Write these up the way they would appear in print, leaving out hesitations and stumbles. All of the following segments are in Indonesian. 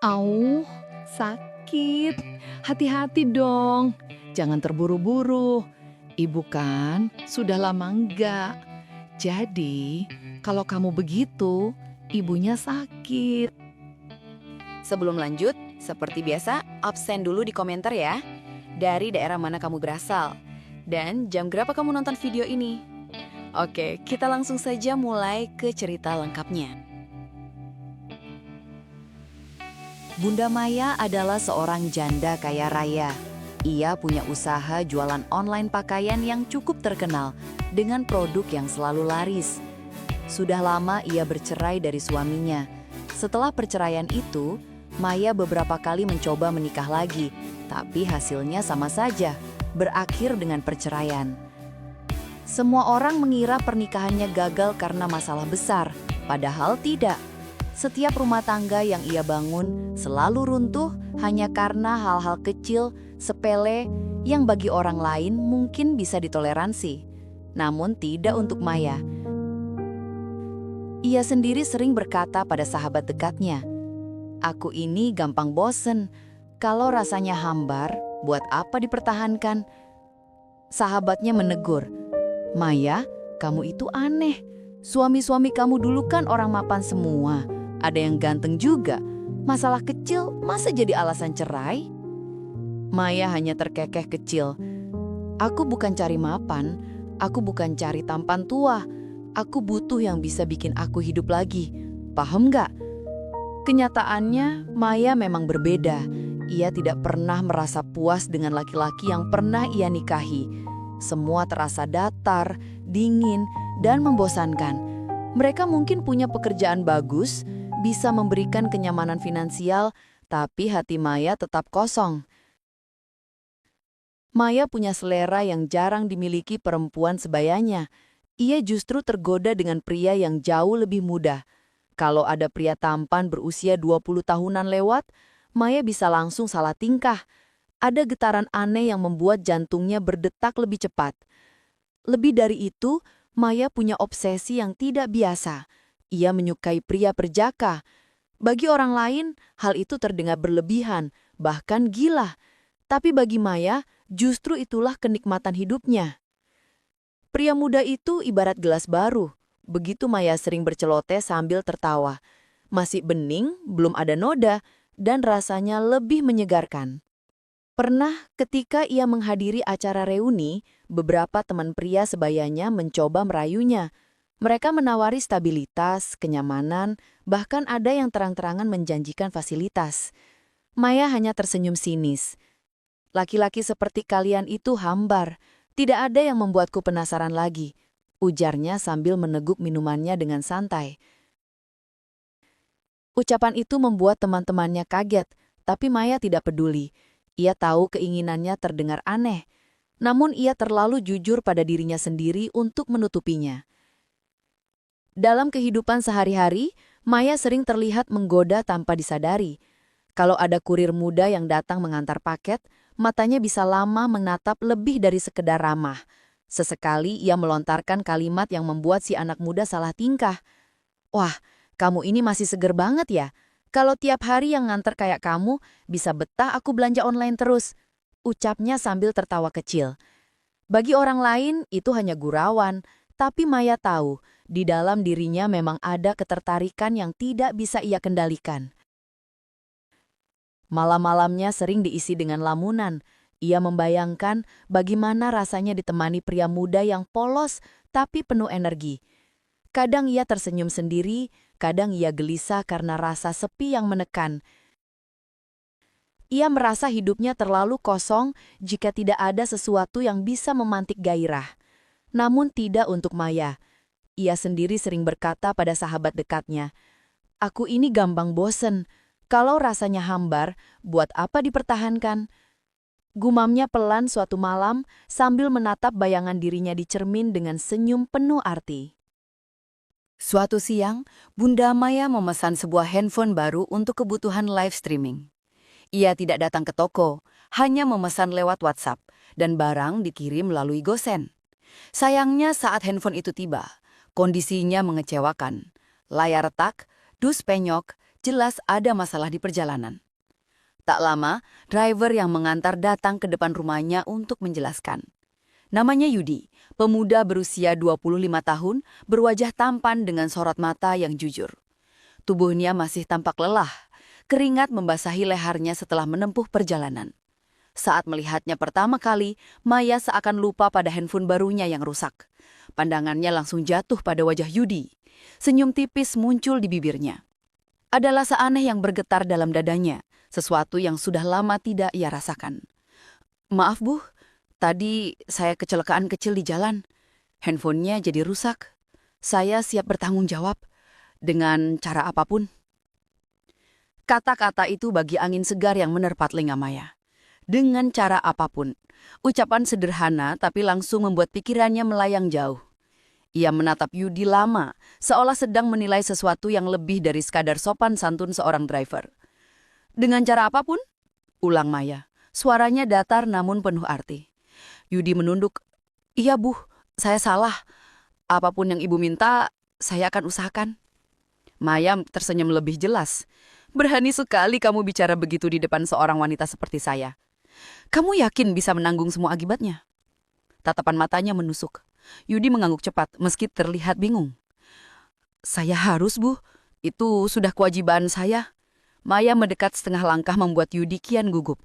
Auh, sakit. Hati-hati dong. Jangan terburu-buru. Ibu kan sudah lama enggak. Jadi, kalau kamu begitu, ibunya sakit. Sebelum lanjut, seperti biasa, absen dulu di komentar ya. Dari daerah mana kamu berasal. Dan jam berapa kamu nonton video ini. Oke, kita langsung saja mulai ke cerita lengkapnya. Bunda Maya adalah seorang janda kaya raya. Ia punya usaha jualan online pakaian yang cukup terkenal dengan produk yang selalu laris. Sudah lama ia bercerai dari suaminya. Setelah perceraian itu, Maya beberapa kali mencoba menikah lagi, tapi hasilnya sama saja, berakhir dengan perceraian. Semua orang mengira pernikahannya gagal karena masalah besar, padahal tidak. Setiap rumah tangga yang ia bangun selalu runtuh hanya karena hal-hal kecil, sepele, yang bagi orang lain mungkin bisa ditoleransi. Namun tidak untuk Maya. Ia sendiri sering berkata pada sahabat dekatnya, "Aku ini gampang bosen. Kalau rasanya hambar, buat apa dipertahankan?" Sahabatnya menegur, "Maya, kamu itu aneh. Suami-suami kamu dulu kan orang mapan semua. Ada yang ganteng juga. Masalah kecil masa jadi alasan cerai?" Maya hanya terkekeh kecil. "Aku bukan cari mapan. Aku bukan cari tampan tua. Aku butuh yang bisa bikin aku hidup lagi. Paham nggak?" Kenyataannya, Maya memang berbeda. Ia tidak pernah merasa puas dengan laki-laki yang pernah ia nikahi. Semua terasa datar, dingin, dan membosankan. Mereka mungkin punya pekerjaan bagus, bisa memberikan kenyamanan finansial, tapi hati Maya tetap kosong. Maya punya selera yang jarang dimiliki perempuan sebayanya. Ia justru tergoda dengan pria yang jauh lebih muda. Kalau ada pria tampan berusia 20 tahunan lewat, Maya bisa langsung salah tingkah. Ada getaran aneh yang membuat jantungnya berdetak lebih cepat. Lebih dari itu, Maya punya obsesi yang tidak biasa. Ia menyukai pria perjaka. Bagi orang lain, hal itu terdengar berlebihan, bahkan gila. Tapi bagi Maya, justru itulah kenikmatan hidupnya. Pria muda itu ibarat gelas baru. Begitu Maya sering berceloteh sambil tertawa. Masih bening, belum ada noda, dan rasanya lebih menyegarkan. Pernah ketika ia menghadiri acara reuni, beberapa teman pria sebayanya mencoba merayunya. Mereka menawari stabilitas, kenyamanan, bahkan ada yang terang-terangan menjanjikan fasilitas. Maya hanya tersenyum sinis. "Laki-laki seperti kalian itu hambar. Tidak ada yang membuatku penasaran lagi," ujarnya sambil meneguk minumannya dengan santai. Ucapan itu membuat teman-temannya kaget, tapi Maya tidak peduli. Ia tahu keinginannya terdengar aneh, namun ia terlalu jujur pada dirinya sendiri untuk menutupinya. Dalam kehidupan sehari-hari, Maya sering terlihat menggoda tanpa disadari. Kalau ada kurir muda yang datang mengantar paket, matanya bisa lama menatap lebih dari sekedar ramah. Sesekali ia melontarkan kalimat yang membuat si anak muda salah tingkah. "Wah, kamu ini masih seger banget ya? Kalau tiap hari yang nganter kayak kamu, bisa betah aku belanja online terus," ucapnya sambil tertawa kecil. Bagi orang lain, itu hanya gurauan, tapi Maya tahu, di dalam dirinya memang ada ketertarikan yang tidak bisa ia kendalikan. Malam-malamnya sering diisi dengan lamunan. Ia membayangkan bagaimana rasanya ditemani pria muda yang polos tapi penuh energi. Kadang ia tersenyum sendiri, kadang ia gelisah karena rasa sepi yang menekan. Ia merasa hidupnya terlalu kosong jika tidak ada sesuatu yang bisa memantik gairah. Namun tidak untuk Maya. Ia sendiri sering berkata pada sahabat dekatnya, "Aku ini gampang bosen. Kalau rasanya hambar, buat apa dipertahankan?" Gumamnya pelan suatu malam sambil menatap bayangan dirinya di cermin dengan senyum penuh arti. Suatu siang, Bunda Maya memesan sebuah handphone baru untuk kebutuhan live streaming. Ia tidak datang ke toko, hanya memesan lewat WhatsApp, dan barang dikirim melalui GoSend. Sayangnya saat handphone itu tiba, kondisinya mengecewakan. Layar retak, dus penyok, Jelas ada masalah di perjalanan. Tak lama, driver yang mengantar datang ke depan rumahnya untuk menjelaskan. Namanya Yudi, pemuda berusia 25 tahun, berwajah tampan dengan sorot mata yang jujur. Tubuhnya masih tampak lelah, keringat membasahi lehernya setelah menempuh perjalanan. Saat melihatnya pertama kali, Maya seakan lupa pada handphone barunya yang rusak. Pandangannya langsung jatuh pada wajah Yudi. Senyum tipis muncul di bibirnya. Ada rasa aneh yang bergetar dalam dadanya, sesuatu yang sudah lama tidak ia rasakan. "Maaf Bu, tadi saya kecelakaan kecil di jalan. Handphonenya jadi rusak. Saya siap bertanggung jawab dengan cara apapun." Kata-kata itu bagi angin segar yang menerpa telinga Maya. Dengan cara apapun. Ucapan sederhana tapi langsung membuat pikirannya melayang jauh. Ia menatap Yudi lama, seolah sedang menilai sesuatu yang lebih dari sekadar sopan santun seorang driver. "Dengan cara apapun?" ulang Maya. Suaranya datar namun penuh arti. Yudi menunduk. "Iya Bu, saya salah. Apapun yang Ibu minta, saya akan usahakan." Maya tersenyum lebih jelas. "Berani sekali kamu bicara begitu di depan seorang wanita seperti saya. Kamu yakin bisa menanggung semua akibatnya?" Tatapan matanya menusuk. Yudi mengangguk cepat, meski terlihat bingung. "Saya harus, Bu. Itu sudah kewajiban saya." Maya mendekat setengah langkah membuat Yudi kian gugup.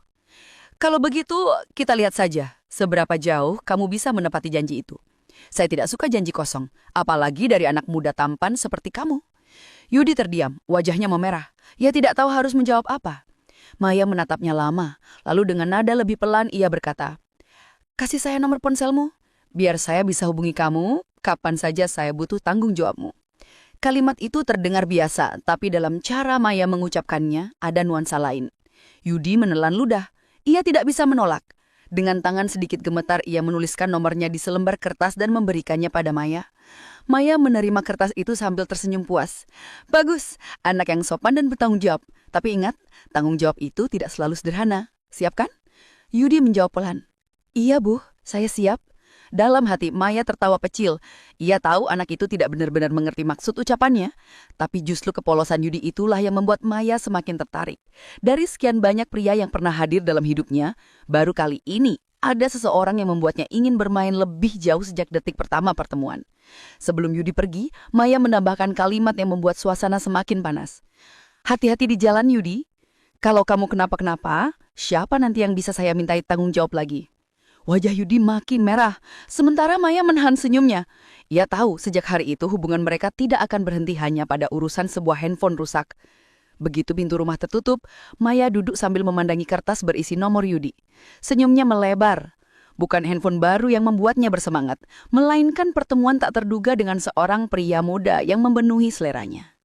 "Kalau begitu, kita lihat saja seberapa jauh kamu bisa menepati janji itu. Saya tidak suka janji kosong, apalagi dari anak muda tampan seperti kamu." Yudi terdiam, wajahnya memerah. Ia tidak tahu harus menjawab apa. Maya menatapnya lama, lalu dengan nada lebih pelan ia berkata, "Kasih saya nomor ponselmu, biar saya bisa hubungi kamu kapan saja saya butuh tanggung jawabmu." Kalimat itu terdengar biasa, tapi dalam cara Maya mengucapkannya ada nuansa lain. Yudi menelan ludah. Ia tidak bisa menolak. Dengan tangan sedikit gemetar ia menuliskan nomornya di selembar kertas dan memberikannya pada Maya. Maya menerima kertas itu sambil tersenyum puas. "Bagus, anak yang sopan dan bertanggung jawab. Tapi ingat, tanggung jawab itu tidak selalu sederhana. Siap kan?" Yudi menjawab pelan. "Iya Bu, saya siap." Dalam hati Maya tertawa kecil. Ia tahu anak itu tidak benar-benar mengerti maksud ucapannya. Tapi justru kepolosan Yudi itulah yang membuat Maya semakin tertarik. Dari sekian banyak pria yang pernah hadir dalam hidupnya, baru kali ini ada seseorang yang membuatnya ingin bermain lebih jauh sejak detik pertama pertemuan. Sebelum Yudi pergi, Maya menambahkan kalimat yang membuat suasana semakin panas. "Hati-hati di jalan, Yudi. Kalau kamu kenapa-kenapa, siapa nanti yang bisa saya mintai tanggung jawab lagi?" Wajah Yudi makin merah, sementara Maya menahan senyumnya. Ia tahu sejak hari itu hubungan mereka tidak akan berhenti hanya pada urusan sebuah handphone rusak. Begitu pintu rumah tertutup, Maya duduk sambil memandangi kertas berisi nomor Yudi. Senyumnya melebar. Bukan handphone baru yang membuatnya bersemangat, melainkan pertemuan tak terduga dengan seorang pria muda yang memenuhi seleranya.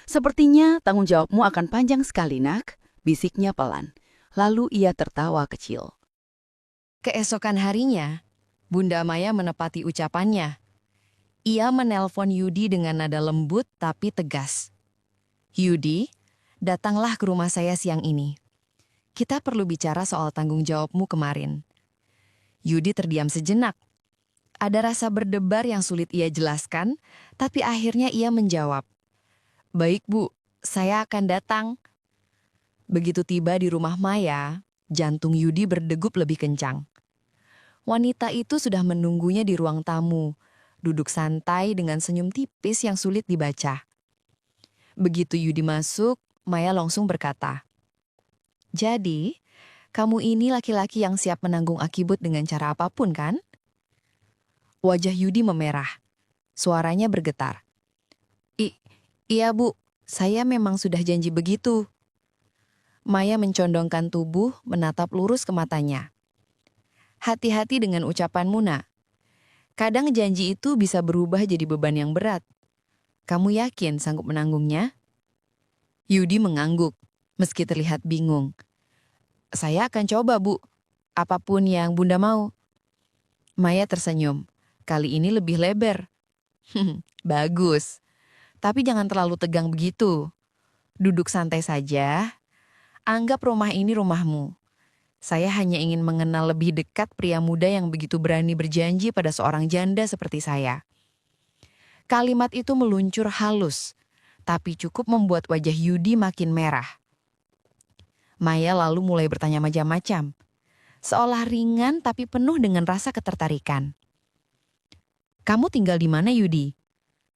"Sepertinya tanggung jawabmu akan panjang sekali, Nak," bisiknya pelan. Lalu ia tertawa kecil. Keesokan harinya, Bunda Maya menepati ucapannya. Ia menelpon Yudi dengan nada lembut tapi tegas. "Yudi, datanglah ke rumah saya siang ini. Kita perlu bicara soal tanggung jawabmu kemarin." Yudi terdiam sejenak. Ada rasa berdebar yang sulit ia jelaskan, tapi akhirnya ia menjawab, "Baik Bu, saya akan datang." Begitu tiba di rumah Maya, jantung Yudi berdegup lebih kencang. Wanita itu sudah menunggunya di ruang tamu, duduk santai dengan senyum tipis yang sulit dibaca. Begitu Yudi masuk, Maya langsung berkata, "Jadi, kamu ini laki-laki yang siap menanggung akibat dengan cara apapun, kan?" Wajah Yudi memerah. Suaranya bergetar. Iya Bu, saya memang sudah janji begitu." Maya mencondongkan tubuh, menatap lurus ke matanya. "Hati-hati dengan ucapanmu, Nak. Kadang janji itu bisa berubah jadi beban yang berat. Kamu yakin sanggup menanggungnya?" Yudi mengangguk, meski terlihat bingung. "Saya akan coba, Bu. Apapun yang Bunda mau." Maya tersenyum. Kali ini lebih lebar. "Bagus. Tapi jangan terlalu tegang begitu. Duduk santai saja. Anggap rumah ini rumahmu. Saya hanya ingin mengenal lebih dekat pria muda yang begitu berani berjanji pada seorang janda seperti saya." Kalimat itu meluncur halus, tapi cukup membuat wajah Yudi makin merah. Maya lalu mulai bertanya macam-macam, seolah ringan tapi penuh dengan rasa ketertarikan. Kamu tinggal di mana, Yudi?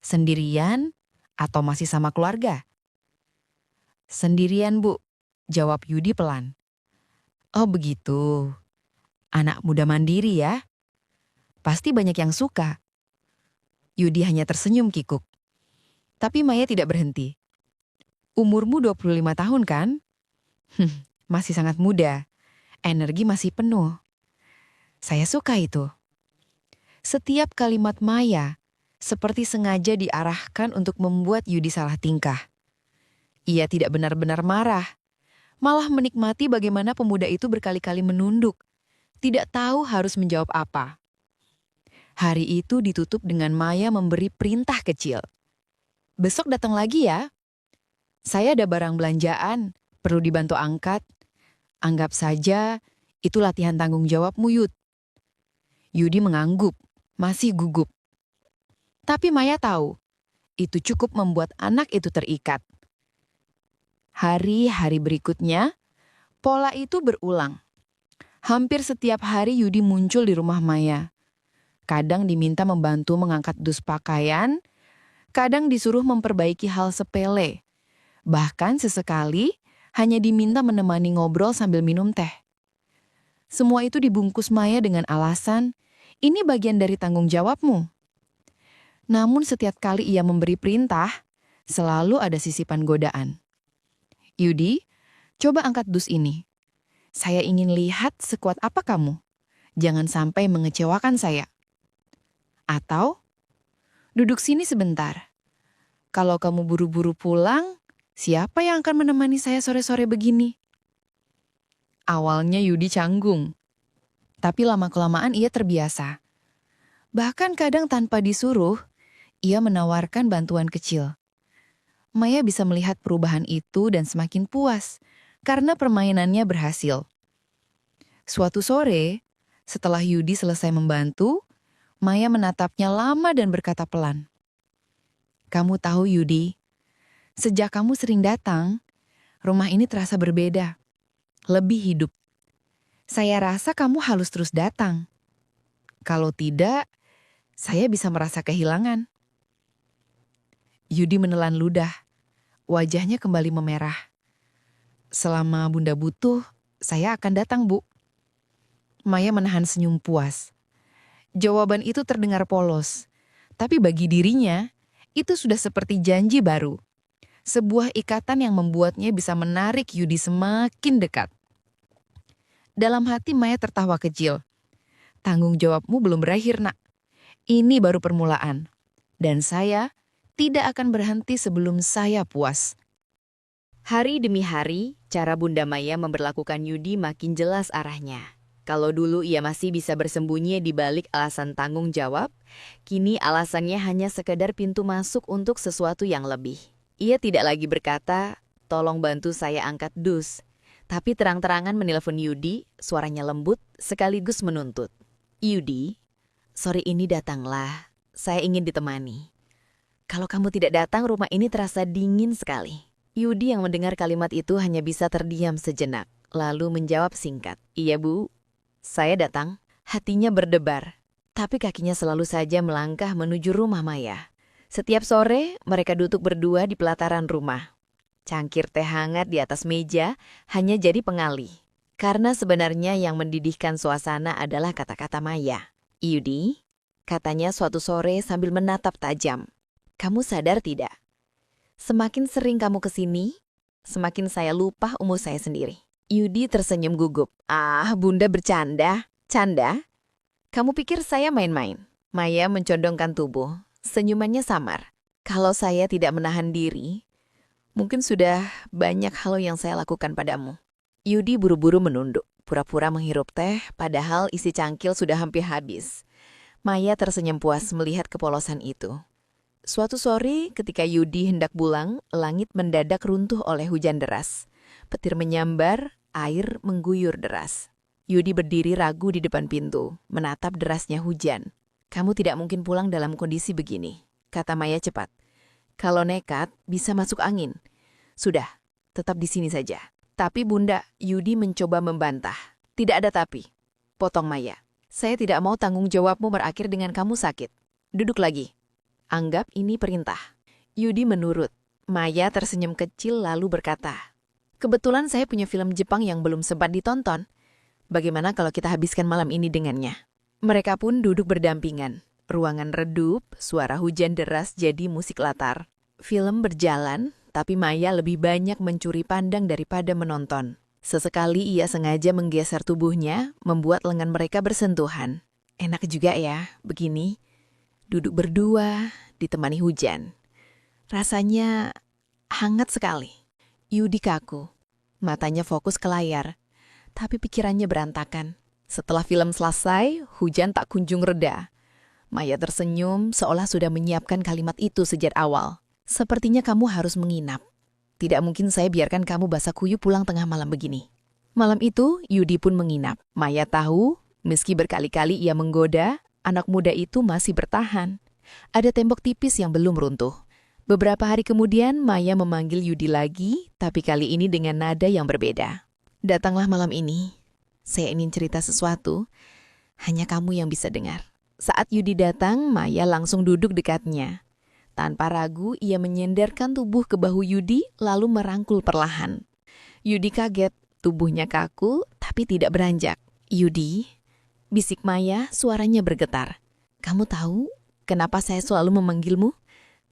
Sendirian atau masih sama keluarga? Sendirian, Bu, jawab Yudi pelan. Oh begitu, anak muda mandiri ya? Pasti banyak yang suka. Yudi hanya tersenyum kikuk. Tapi Maya tidak berhenti. Umurmu 25 tahun kan? Masih sangat muda. Energi masih penuh. Saya suka itu. Setiap kalimat Maya seperti sengaja diarahkan untuk membuat Yudi salah tingkah. Ia tidak benar-benar marah, malah menikmati bagaimana pemuda itu berkali-kali menunduk, tidak tahu harus menjawab apa. Hari itu ditutup dengan Maya memberi perintah kecil. Besok datang lagi ya. Saya ada barang belanjaan, perlu dibantu angkat. Anggap saja itu latihan tanggung jawabmu, Yud. Yudi mengangguk, masih gugup. Tapi Maya tahu, itu cukup membuat anak itu terikat. Hari-hari berikutnya, pola itu berulang. Hampir setiap hari Yudi muncul di rumah Maya. Kadang diminta membantu mengangkat dus pakaian, kadang disuruh memperbaiki hal sepele. Bahkan sesekali hanya diminta menemani ngobrol sambil minum teh. Semua itu dibungkus Maya dengan alasan, ini bagian dari tanggung jawabmu. Namun setiap kali ia memberi perintah, selalu ada sisipan godaan. Yudi, coba angkat dus ini. Saya ingin lihat sekuat apa kamu. Jangan sampai mengecewakan saya. Atau, duduk sini sebentar. Kalau kamu buru-buru pulang, siapa yang akan menemani saya sore-sore begini? Awalnya Yudi canggung. Tapi lama-kelamaan ia terbiasa. Bahkan kadang tanpa disuruh, ia menawarkan bantuan kecil. Maya bisa melihat perubahan itu dan semakin puas karena permainannya berhasil. Suatu sore, setelah Yudi selesai membantu, Maya menatapnya lama dan berkata pelan. Kamu tahu Yudi, sejak kamu sering datang, rumah ini terasa berbeda, lebih hidup. Saya rasa kamu harus terus datang. Kalau tidak, saya bisa merasa kehilangan. Yudi menelan ludah. Wajahnya kembali memerah. Selama Bunda butuh, saya akan datang, Bu. Maya menahan senyum puas. Jawaban itu terdengar polos. Tapi bagi dirinya, itu sudah seperti janji baru. Sebuah ikatan yang membuatnya bisa menarik Yudi semakin dekat. Dalam hati Maya tertawa kecil. Tanggung jawabmu belum berakhir, Nak. Ini baru permulaan. Dan saya tidak akan berhenti sebelum saya puas. Hari demi hari, cara Bunda Maya memperlakukan Yudi makin jelas arahnya. Kalau dulu ia masih bisa bersembunyi di balik alasan tanggung jawab, kini alasannya hanya sekedar pintu masuk untuk sesuatu yang lebih. Ia tidak lagi berkata, tolong bantu saya angkat dus, tapi terang-terangan menelpon Yudi, suaranya lembut sekaligus menuntut. Yudi, sore ini datanglah, saya ingin ditemani. Kalau kamu tidak datang, rumah ini terasa dingin sekali. Yudi yang mendengar kalimat itu hanya bisa terdiam sejenak, lalu menjawab singkat, iya Bu. Saya datang, hatinya berdebar, tapi kakinya selalu saja melangkah menuju rumah Maya. Setiap sore, mereka duduk berdua di pelataran rumah. Cangkir teh hangat di atas meja hanya jadi pengalih. Karena sebenarnya yang mendidihkan suasana adalah kata-kata Maya. Yudi, katanya suatu sore sambil menatap tajam. Kamu sadar tidak? Semakin sering kamu kesini, semakin saya lupa umur saya sendiri. Yudi tersenyum gugup. Ah, Bunda bercanda. Canda? Kamu pikir saya main-main? Maya mencondongkan tubuh. Senyumannya samar. Kalau saya tidak menahan diri, mungkin sudah banyak hal yang saya lakukan padamu. Yudi buru-buru menunduk, pura-pura menghirup teh, padahal isi cangkil sudah hampir habis. Maya tersenyum puas melihat kepolosan itu. Suatu sore, ketika Yudi hendak pulang, langit mendadak runtuh oleh hujan deras. Petir menyambar, air mengguyur deras. Yudi berdiri ragu di depan pintu, menatap derasnya hujan. Kamu tidak mungkin pulang dalam kondisi begini, kata Maya cepat. Kalau nekat, bisa masuk angin. Sudah, tetap di sini saja. Tapi Bunda, Yudi mencoba membantah. Tidak ada tapi. Potong Maya. Saya tidak mau tanggung jawabmu berakhir dengan kamu sakit. Duduk lagi. Anggap ini perintah. Yudi menurut. Maya tersenyum kecil lalu berkata, kebetulan saya punya film Jepang yang belum sempat ditonton. Bagaimana kalau kita habiskan malam ini dengannya? Mereka pun duduk berdampingan. Ruangan redup, suara hujan deras jadi musik latar. Film berjalan, tapi Maya lebih banyak mencuri pandang daripada menonton. Sesekali ia sengaja menggeser tubuhnya, membuat lengan mereka bersentuhan. Enak juga ya, begini. Duduk berdua, ditemani hujan. Rasanya hangat sekali. Yudi kaku. Matanya fokus ke layar, tapi pikirannya berantakan. Setelah film selesai, hujan tak kunjung reda. Maya tersenyum seolah sudah menyiapkan kalimat itu sejak awal. Sepertinya kamu harus menginap. Tidak mungkin saya biarkan kamu basah kuyup pulang tengah malam begini. Malam itu, Yudi pun menginap. Maya tahu, meski berkali-kali ia menggoda, anak muda itu masih bertahan. Ada tembok tipis yang belum runtuh. Beberapa hari kemudian, Maya memanggil Yudi lagi, tapi kali ini dengan nada yang berbeda. Datanglah malam ini. Saya ingin cerita sesuatu. Hanya kamu yang bisa dengar. Saat Yudi datang, Maya langsung duduk dekatnya. Tanpa ragu, ia menyenderkan tubuh ke bahu Yudi, lalu merangkul perlahan. Yudi kaget, tubuhnya kaku, tapi tidak beranjak. Yudi, bisik Maya, suaranya bergetar. Kamu tahu kenapa saya selalu memanggilmu?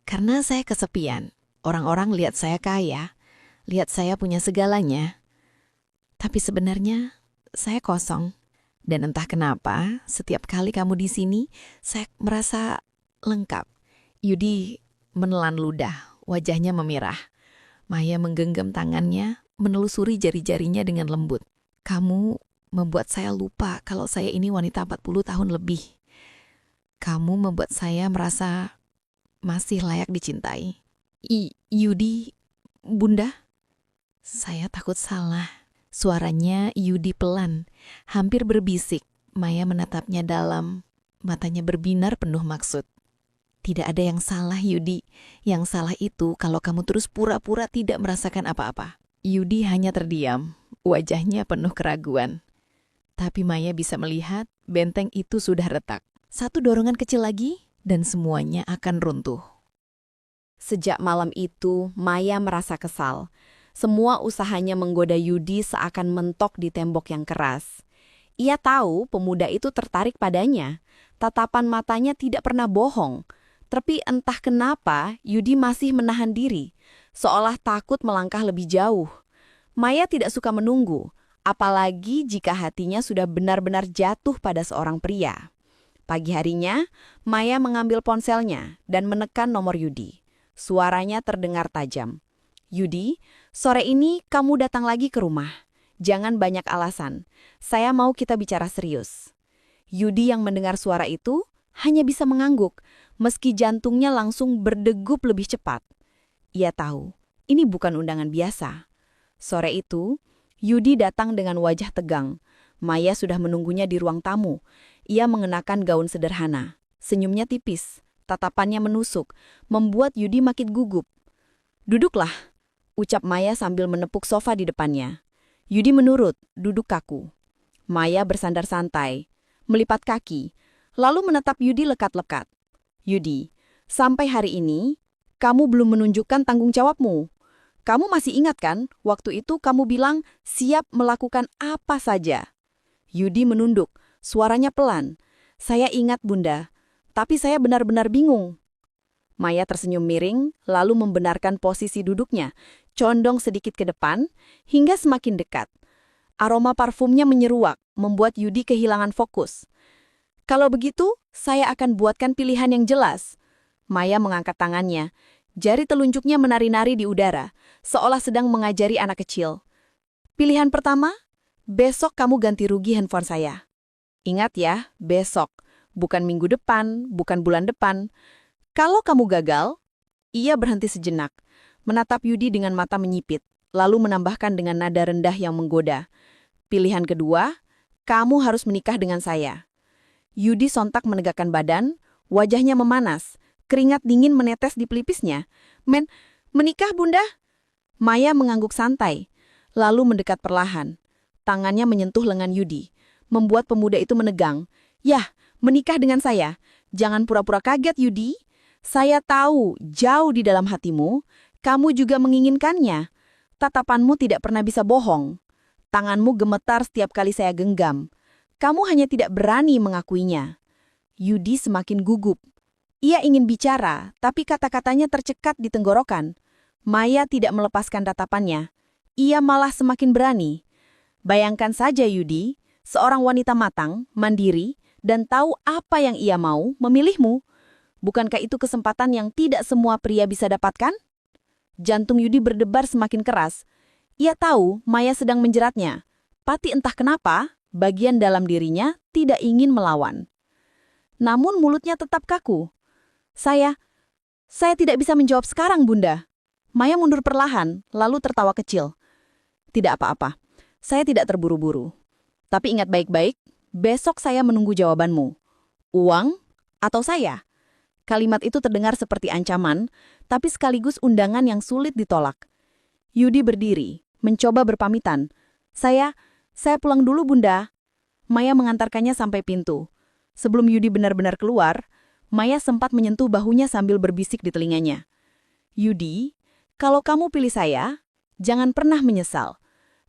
Karena saya kesepian. Orang-orang lihat saya kaya, lihat saya punya segalanya. Tapi sebenarnya, saya kosong. Dan entah kenapa, setiap kali kamu di sini, saya merasa lengkap. Yudi menelan ludah, wajahnya memerah. Maya menggenggam tangannya, menelusuri jari-jarinya dengan lembut. Kamu membuat saya lupa kalau saya ini wanita 40 tahun lebih. Kamu membuat saya merasa masih layak dicintai. Yudi, Bunda? Saya takut salah. Suaranya Yudi pelan, hampir berbisik. Maya menatapnya dalam, matanya berbinar penuh maksud. Tidak ada yang salah, Yudi. Yang salah itu kalau kamu terus pura-pura tidak merasakan apa-apa. Yudi hanya terdiam, wajahnya penuh keraguan. Tapi Maya bisa melihat benteng itu sudah retak. Satu dorongan kecil lagi, dan semuanya akan runtuh. Sejak malam itu, Maya merasa kesal. Semua usahanya menggoda Yudi seakan mentok di tembok yang keras. Ia tahu pemuda itu tertarik padanya. Tatapan matanya tidak pernah bohong. Tapi entah kenapa Yudi masih menahan diri, seolah takut melangkah lebih jauh. Maya tidak suka menunggu, apalagi jika hatinya sudah benar-benar jatuh pada seorang pria. Pagi harinya, Maya mengambil ponselnya dan menekan nomor Yudi. Suaranya terdengar tajam. Yudi, sore ini kamu datang lagi ke rumah. Jangan banyak alasan. Saya mau kita bicara serius. Yudi yang mendengar suara itu hanya bisa mengangguk, meski jantungnya langsung berdegup lebih cepat. Ia tahu, ini bukan undangan biasa. Sore itu, Yudi datang dengan wajah tegang. Maya sudah menunggunya di ruang tamu. Ia mengenakan gaun sederhana. Senyumnya tipis, tatapannya menusuk, membuat Yudi makin gugup. Duduklah, ucap Maya sambil menepuk sofa di depannya. Yudi menurut, duduk kaku. Maya bersandar santai, melipat kaki, lalu menatap Yudi lekat-lekat. Yudi, sampai hari ini, kamu belum menunjukkan tanggung jawabmu. Kamu masih ingat kan, waktu itu kamu bilang siap melakukan apa saja. Yudi menunduk, suaranya pelan. Saya ingat, Bunda, tapi saya benar-benar bingung. Maya tersenyum miring, lalu membenarkan posisi duduknya, condong sedikit ke depan, hingga semakin dekat. Aroma parfumnya menyeruak, membuat Yudi kehilangan fokus. Kalau begitu, saya akan buatkan pilihan yang jelas. Maya mengangkat tangannya. Jari telunjuknya menari-nari di udara, seolah sedang mengajari anak kecil. Pilihan pertama, besok kamu ganti rugi handphone saya. Ingat ya, besok. Bukan minggu depan, bukan bulan depan. Kalau kamu gagal, ia berhenti sejenak, menatap Yudi dengan mata menyipit, lalu menambahkan dengan nada rendah yang menggoda. Pilihan kedua, kamu harus menikah dengan saya. Yudi sontak menegakkan badan, wajahnya memanas, keringat dingin menetes di pelipisnya. Menikah, Bunda? Maya mengangguk santai, lalu mendekat perlahan. Tangannya menyentuh lengan Yudi, membuat pemuda itu menegang. Yah, menikah dengan saya. Jangan pura-pura kaget, Yudi. Saya tahu, jauh di dalam hatimu, kamu juga menginginkannya. Tatapanmu tidak pernah bisa bohong. Tanganmu gemetar setiap kali saya genggam. Kamu hanya tidak berani mengakuinya. Yudi semakin gugup. Ia ingin bicara, tapi kata-katanya tercekat di tenggorokan. Maya tidak melepaskan tatapannya. Ia malah semakin berani. Bayangkan saja Yudi, seorang wanita matang, mandiri, dan tahu apa yang ia mau, memilihmu. Bukankah itu kesempatan yang tidak semua pria bisa dapatkan? Jantung Yudi berdebar semakin keras. Ia tahu Maya sedang menjeratnya. Pati entah kenapa, bagian dalam dirinya tidak ingin melawan. Namun mulutnya tetap kaku. Saya tidak bisa menjawab sekarang, Bunda. Maya mundur perlahan, lalu tertawa kecil. Tidak apa-apa, saya tidak terburu-buru. Tapi ingat baik-baik, besok saya menunggu jawabanmu. Uang atau saya? Kalimat itu terdengar seperti ancaman, tapi sekaligus undangan yang sulit ditolak. Yudi berdiri, mencoba berpamitan. Saya pulang dulu, Bunda. Maya mengantarkannya sampai pintu. Sebelum Yudi benar-benar keluar, Maya sempat menyentuh bahunya sambil berbisik di telinganya. Yudi, kalau kamu pilih saya, jangan pernah menyesal.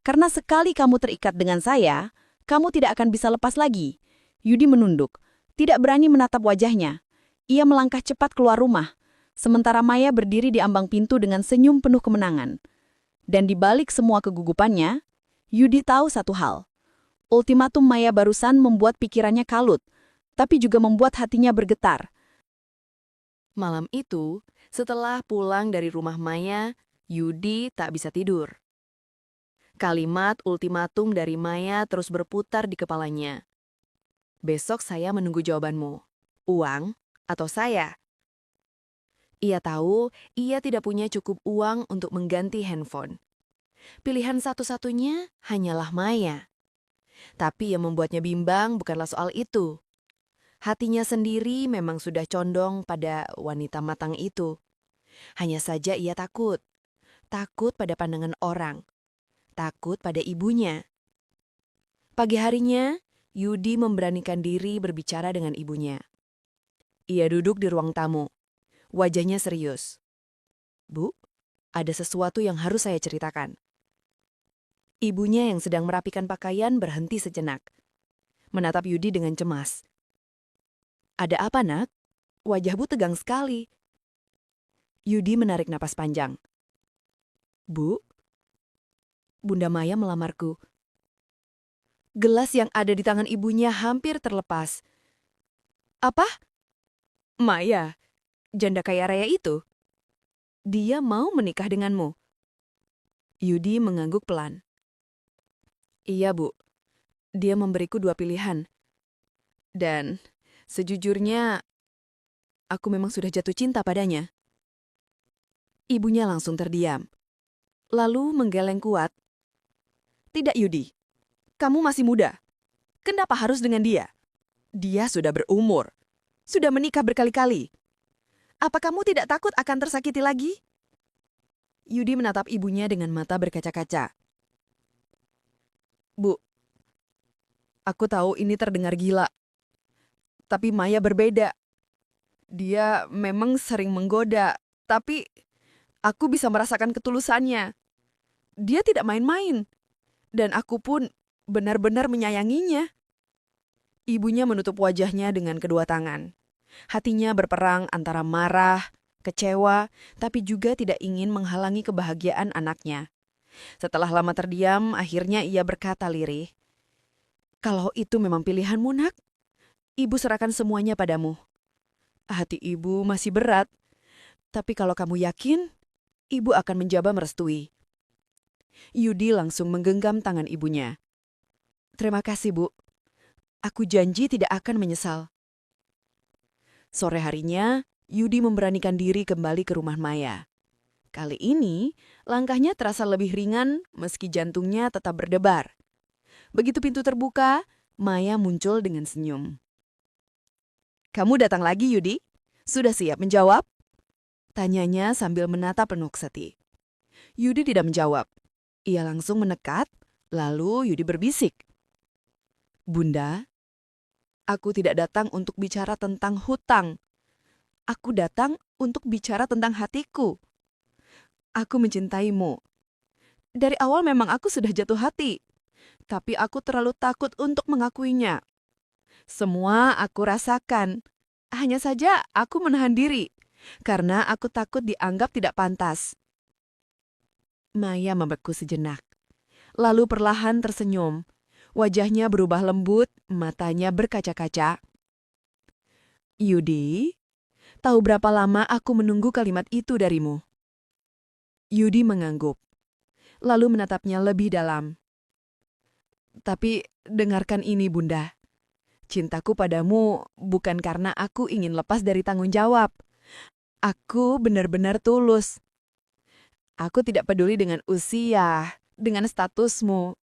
Karena sekali kamu terikat dengan saya, kamu tidak akan bisa lepas lagi. Yudi menunduk, tidak berani menatap wajahnya. Ia melangkah cepat keluar rumah, sementara Maya berdiri di ambang pintu dengan senyum penuh kemenangan. Dan di balik semua kegugupannya, Yudi tahu satu hal. Ultimatum Maya barusan membuat pikirannya kalut, tapi juga membuat hatinya bergetar. Malam itu, setelah pulang dari rumah Maya, Yudi tak bisa tidur. Kalimat ultimatum dari Maya terus berputar di kepalanya. Besok saya menunggu jawabanmu. Uang atau saya? Ia tahu ia tidak punya cukup uang untuk mengganti handphone. Pilihan satu-satunya hanyalah Maya. Tapi yang membuatnya bimbang bukanlah soal itu. Hatinya sendiri memang sudah condong pada wanita matang itu. Hanya saja ia takut. Takut pada pandangan orang. Takut pada ibunya. Pagi harinya, Yudi memberanikan diri berbicara dengan ibunya. Ia duduk di ruang tamu. Wajahnya serius. Bu, ada sesuatu yang harus saya ceritakan. Ibunya yang sedang merapikan pakaian berhenti sejenak. Menatap Yudi dengan cemas. Ada apa, Nak? Wajahmu tegang sekali. Yudi menarik napas panjang. Bu, Bunda Maya melamarku. Gelas yang ada di tangan ibunya hampir terlepas. Apa? Maya, janda kaya raya itu? Dia mau menikah denganmu? Yudi mengangguk pelan. Iya, Bu. Dia memberiku 2 pilihan. Dan sejujurnya, aku memang sudah jatuh cinta padanya. Ibunya langsung terdiam. Lalu menggeleng kuat. Tidak, Yudi. Kamu masih muda. Kenapa harus dengan dia? Dia sudah berumur. Sudah menikah berkali-kali. Apa kamu tidak takut akan tersakiti lagi? Yudi menatap ibunya dengan mata berkaca-kaca. Bu, aku tahu ini terdengar gila. Tapi Maya berbeda. Dia memang sering menggoda, tapi aku bisa merasakan ketulusannya. Dia tidak main-main. Dan aku pun benar-benar menyayanginya. Ibunya menutup wajahnya dengan kedua tangan. Hatinya berperang antara marah, kecewa, tapi juga tidak ingin menghalangi kebahagiaan anaknya. Setelah lama terdiam, akhirnya ia berkata lirih. Kalau itu memang pilihanmu, Nak, Ibu serahkan semuanya padamu. Hati ibu masih berat, tapi kalau kamu yakin, ibu akan mencoba merestui. Yudi langsung menggenggam tangan ibunya. Terima kasih, Bu. Aku janji tidak akan menyesal. Sore harinya, Yudi memberanikan diri kembali ke rumah Maya. Kali ini, langkahnya terasa lebih ringan meski jantungnya tetap berdebar. Begitu pintu terbuka, Maya muncul dengan senyum. Kamu datang lagi, Yudi? Sudah siap menjawab? Tanyanya sambil menatap Renuk Seti. Yudi tidak menjawab. Ia langsung mendekat, lalu Yudi berbisik. Bunda, aku tidak datang untuk bicara tentang hutang. Aku datang untuk bicara tentang hatiku. Aku mencintaimu. Dari awal memang aku sudah jatuh hati, tapi aku terlalu takut untuk mengakuinya. Semua aku rasakan. Hanya saja aku menahan diri, karena aku takut dianggap tidak pantas. Maya membeku sejenak, lalu perlahan tersenyum. Wajahnya berubah lembut, matanya berkaca-kaca. Yudi, tahu berapa lama aku menunggu kalimat itu darimu? Yudi mengangguk, lalu menatapnya lebih dalam. Tapi dengarkan ini, Bunda. Cintaku padamu bukan karena aku ingin lepas dari tanggung jawab. Aku benar-benar tulus. Aku tidak peduli dengan usia, dengan statusmu.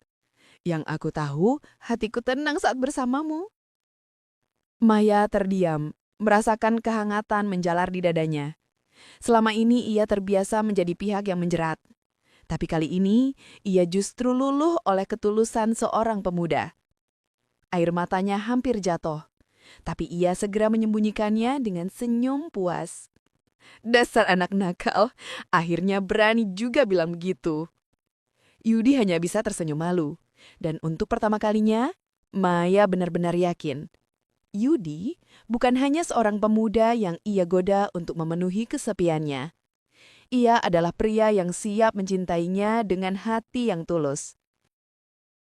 Yang aku tahu, hatiku tenang saat bersamamu. Maya terdiam, merasakan kehangatan menjalar di dadanya. Selama ini ia terbiasa menjadi pihak yang menjerat. Tapi kali ini, ia justru luluh oleh ketulusan seorang pemuda. Air matanya hampir jatuh, tapi ia segera menyembunyikannya dengan senyum puas. Dasar anak nakal, akhirnya berani juga bilang begitu. Yudi hanya bisa tersenyum malu. Dan untuk pertama kalinya, Maya benar-benar yakin. Yudi bukan hanya seorang pemuda yang ia goda untuk memenuhi kesepiannya. Ia adalah pria yang siap mencintainya dengan hati yang tulus.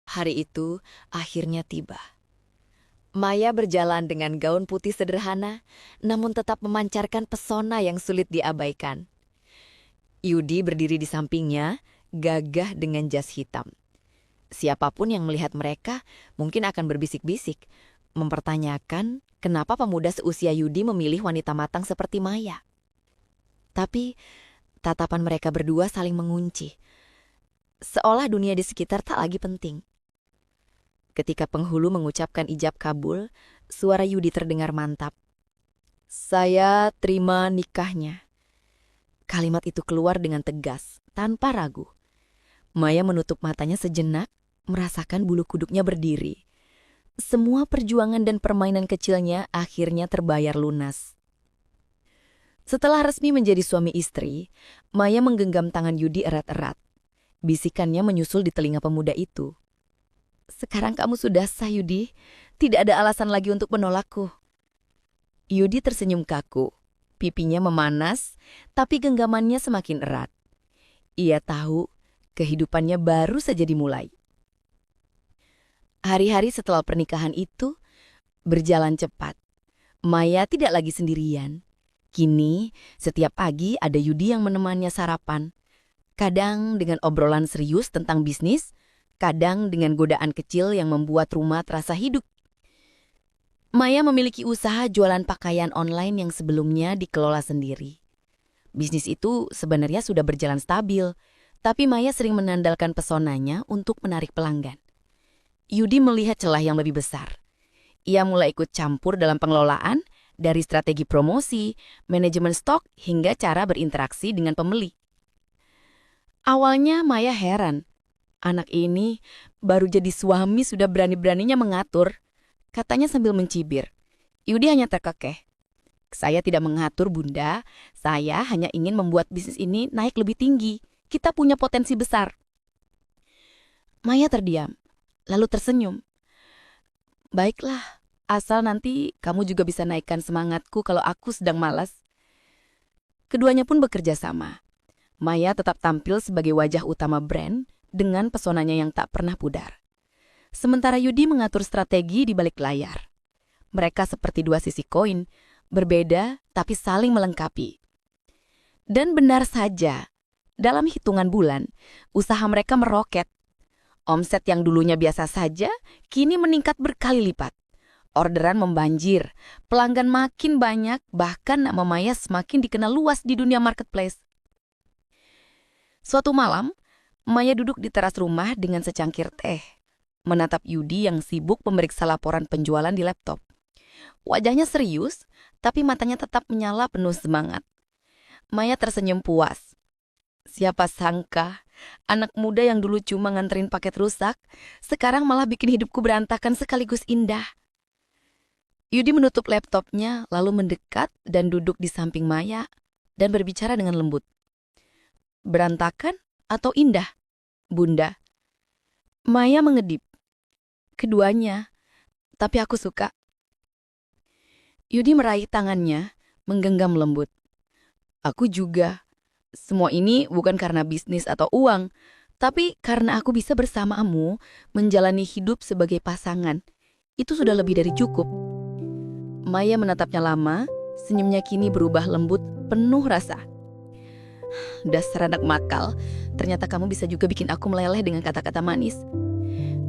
Hari itu akhirnya tiba. Maya berjalan dengan gaun putih sederhana, namun tetap memancarkan pesona yang sulit diabaikan. Yudi berdiri di sampingnya, gagah dengan jas hitam. Siapapun yang melihat mereka mungkin akan berbisik-bisik, mempertanyakan kenapa pemuda seusia Yudi memilih wanita matang seperti Maya. Tapi tatapan mereka berdua saling mengunci, seolah dunia di sekitar tak lagi penting. Ketika penghulu mengucapkan ijab kabul, suara Yudi terdengar mantap. "Saya terima nikahnya." Kalimat itu keluar dengan tegas, tanpa ragu. Maya menutup matanya sejenak, merasakan bulu kuduknya berdiri. Semua perjuangan dan permainan kecilnya akhirnya terbayar lunas. Setelah resmi menjadi suami istri, Maya menggenggam tangan Yudi erat-erat. Bisikannya menyusul di telinga pemuda itu. "Sekarang kamu sudah sah, Yudi. Tidak ada alasan lagi untuk menolakku." Yudi tersenyum kaku. Pipinya memanas, tapi genggamannya semakin erat. Ia tahu kehidupannya baru saja dimulai. Hari-hari setelah pernikahan itu berjalan cepat. Maya tidak lagi sendirian. Kini, setiap pagi ada Yudi yang menemaninya sarapan. Kadang dengan obrolan serius tentang bisnis, kadang dengan godaan kecil yang membuat rumah terasa hidup. Maya memiliki usaha jualan pakaian online yang sebelumnya dikelola sendiri. Bisnis itu sebenarnya sudah berjalan stabil, tapi Maya sering mengandalkan pesonanya untuk menarik pelanggan. Yudi melihat celah yang lebih besar. Ia mulai ikut campur dalam pengelolaan, dari strategi promosi, manajemen stok, hingga cara berinteraksi dengan pembeli. Awalnya Maya heran. Anak ini baru jadi suami sudah berani-beraninya mengatur, katanya sambil mencibir. Yudi hanya terkekeh. "Saya tidak mengatur, Bunda. Saya hanya ingin membuat bisnis ini naik lebih tinggi. Kita punya potensi besar." Maya terdiam, lalu tersenyum. "Baiklah, asal nanti kamu juga bisa naikkan semangatku kalau aku sedang malas." Keduanya pun bekerja sama. Maya tetap tampil sebagai wajah utama brand dengan pesonanya yang tak pernah pudar. Sementara Yudi mengatur strategi di balik layar. Mereka seperti dua sisi koin, berbeda tapi saling melengkapi. Dan benar saja, dalam hitungan bulan, usaha mereka meroket. Omset yang dulunya biasa saja, kini meningkat berkali lipat. Orderan membanjir, pelanggan makin banyak, bahkan nama Maya semakin dikenal luas di dunia marketplace. Suatu malam, Maya duduk di teras rumah dengan secangkir teh, menatap Yudi yang sibuk memeriksa laporan penjualan di laptop. Wajahnya serius, tapi matanya tetap menyala penuh semangat. Maya tersenyum puas. Siapa sangka, anak muda yang dulu cuma nganterin paket rusak, sekarang malah bikin hidupku berantakan sekaligus indah. Yudi menutup laptopnya, lalu mendekat dan duduk di samping Maya dan berbicara dengan lembut. Berantakan atau indah, Bunda? Maya mengedip. Keduanya, tapi aku suka. Yudi meraih tangannya, menggenggam lembut. Aku juga. Semua ini bukan karena bisnis atau uang, tapi karena aku bisa bersamamu menjalani hidup sebagai pasangan. Itu sudah lebih dari cukup. Maya menatapnya lama, senyumnya kini berubah lembut, penuh rasa. Dasar anak makal, ternyata kamu bisa juga bikin aku meleleh dengan kata-kata manis.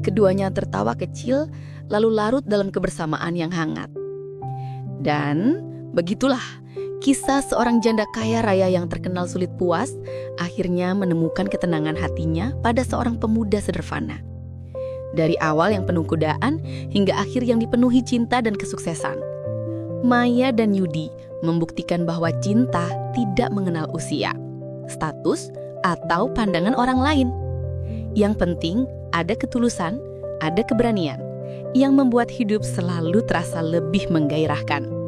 Keduanya tertawa kecil, lalu larut dalam kebersamaan yang hangat. Dan begitulah, kisah seorang janda kaya raya yang terkenal sulit puas, akhirnya menemukan ketenangan hatinya pada seorang pemuda sederhana. Dari awal yang penuh godaan, hingga akhir yang dipenuhi cinta dan kesuksesan. Maya dan Yudi membuktikan bahwa cinta tidak mengenal usia, status, atau pandangan orang lain. Yang penting, ada ketulusan, ada keberanian, yang membuat hidup selalu terasa lebih menggairahkan.